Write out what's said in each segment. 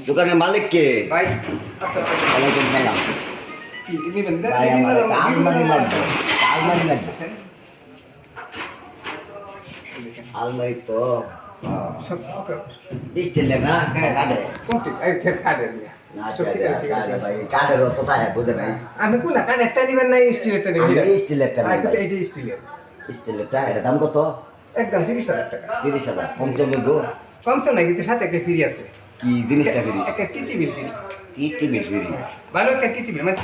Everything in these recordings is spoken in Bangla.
দোকানের মালিক কে? ভাই ওয়ালাইকুম সালাম। কি নিবেন? ভাই আমার আলমারি লাগবে, আলমারি লাগবে। আলমারি তো স্টিলের না, কাঠের? না, ভাই কাঠের তো তাই বুঝে নাই। আমি কোন কাঠেরটা নিবেন না স্টিলেরটা নিবেন? স্টিলেরটা এইটা স্টিলের। স্টিলেরটা এটা দাম কত? একদম 30,000 টাকা। 30,000 কম চলবে গো? কম তো নাই, কিন্তু সাথে একটা ফ্রি আছে। কি জিনিসটা ফ্রি? একটা টিটি বিল ফ্রি। টিটি বিল ফ্রি? ভালো একটা টিটি বিল মানে।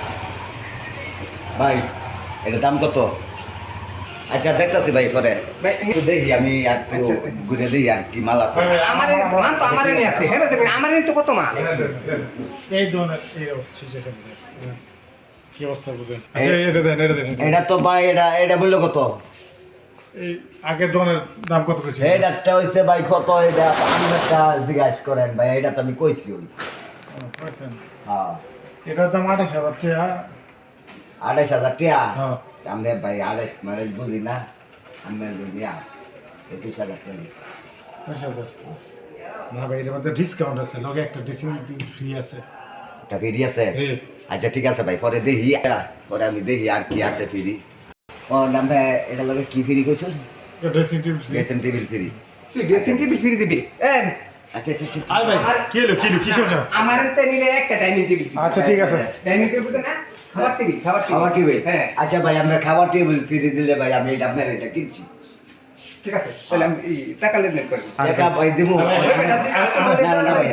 ভাই এটা দাম কত? আচ্ছা দেখতেছি ভাই পরে ভাই একটু দেখি, আমি একটু ঘুরে দেখি আর কি মাল আছে। আমার এনে তো মান তো আমার এনে আছে। হ্যাঁ দেখেন আমার এনে তো কত মাল। এই ধরনের এই অবস্থা সিচুয়েশন কি অবস্থা বুঝেন? আচ্ছা এটা দেন এটা তো ভাই এটা বললো কত? এই আগের ধরনের দাম কত কইছে? এইটা হইছে ভাই কত? এটা আমি একটা জিজ্ঞাসা করেন ভাই, এটা তো আমি কইছি। কইছেন হ্যাঁ এটার দাম 28,000 টাকা। 28,000 টাকা? হ্যাঁ আমরা ভাই 28 মানে বুঝি না, আমরা দুনিয়া 25,000 টাকা। 25,000 না ভাই এটার মধ্যে ডিসকাউন্ট আছে, লগে একটা ড্রেসিং ফ্রি আছে। এটা ফ্রি আছে? জি আচ্ছা ঠিক আছে ভাই, পরে দেখি, পরে আমি দেখি আর কি আছে ফ্রি। ও নাম ভাই এটা লগে কি ফ্রি কইছেন? Dressing table free. Dressing table free? তুই ড্রেসিং টেবিল ফ্রি দিবি? আচ্ছা আচ্ছা ঠিক আরে ভাই কি হলো কি সমস্যা? আমার এতে নিলে একটা ডাইনিং টেবিল। আচ্ছা ঠিক আছে। ডাইনিং টেবিল না, খাবার টেবিল, খাবার টেবিল? হ্যাঁ আচ্ছা ভাই আমরা খাবার টেবিল ফ্রি দিলে ভাই আমি এটা আপনার এটা কিনছি। ঠিক আছে, তাহলে আমি টাকা লেনদেন করি। টাকা ভাই দেবো? না, না ভাই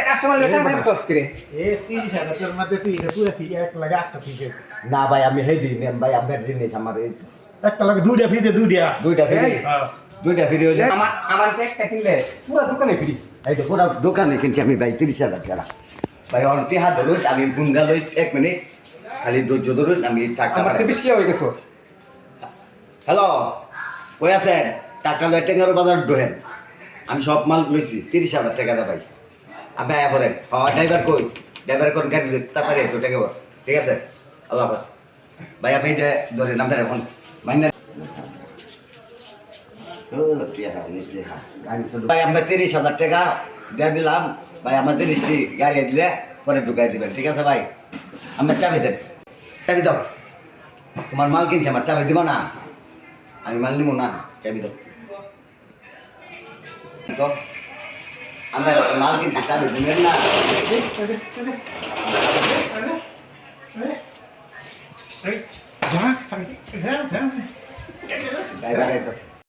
কাস্টমার লেনদেন খরচ করে। এই 30,000 টাকার মধ্যে তুই এটা পুরো ফ্রি, এক লাগে একটা ফ্রি দে। না ভাই আমি হেই দিই নেন ভাই, আপনার জিনিস আমার একটা লাগে দুইটা ফ্রি দে, দুইটা। দুইটা ফ্রি? হ্যাঁ দুইটা ফ্রি হলে আমার তো একটা কিনলে পুরো দোকানে ফ্রি। এই তো পুরো দোকানে কিনছি আমি ভাই 30,000 টাকা। ভাই অন্তি হাত ধরুন, আমি গুঙ্গা লই 1 মিনিট, খালি ধৈর্য ধরুন, আমি টাকা আমার তো বেশি হয়ে গেছে। হ্যালো কই আছেন? টাকা লই টেঙ্গার বাজার ঢোহেন, আমি সব মাল লইছি 30,000 টাকা দা ভাই। আপনি আয়া পড়েন। ড্রাইভার কই? ড্রাইভার কোন গাড়ি লই তাড়াতাড়ি একটু টাকা বল। ঠিক আছে, আল্লাহ হাফেজ ভাই। আপনি যে ধরে নামটা এখন মাইনা ভাই আমরা 30,000 টাকা দিয়ে দিলাম ভাই। আমার জিনিসটি গাড়ি দিলে পরে ঢুকাই দিবেন, ঠিক আছে ভাই? আমার চাবি দেন, চাবি দাও। তোমার মাল কিনছে, আমার চাবি দিব না, আমি মাল নিব না, চাবি দাও তো। আমরা মাল কিনছি, চাবি দিবেন না? যা যা। ড্রাইভার আইতাছে।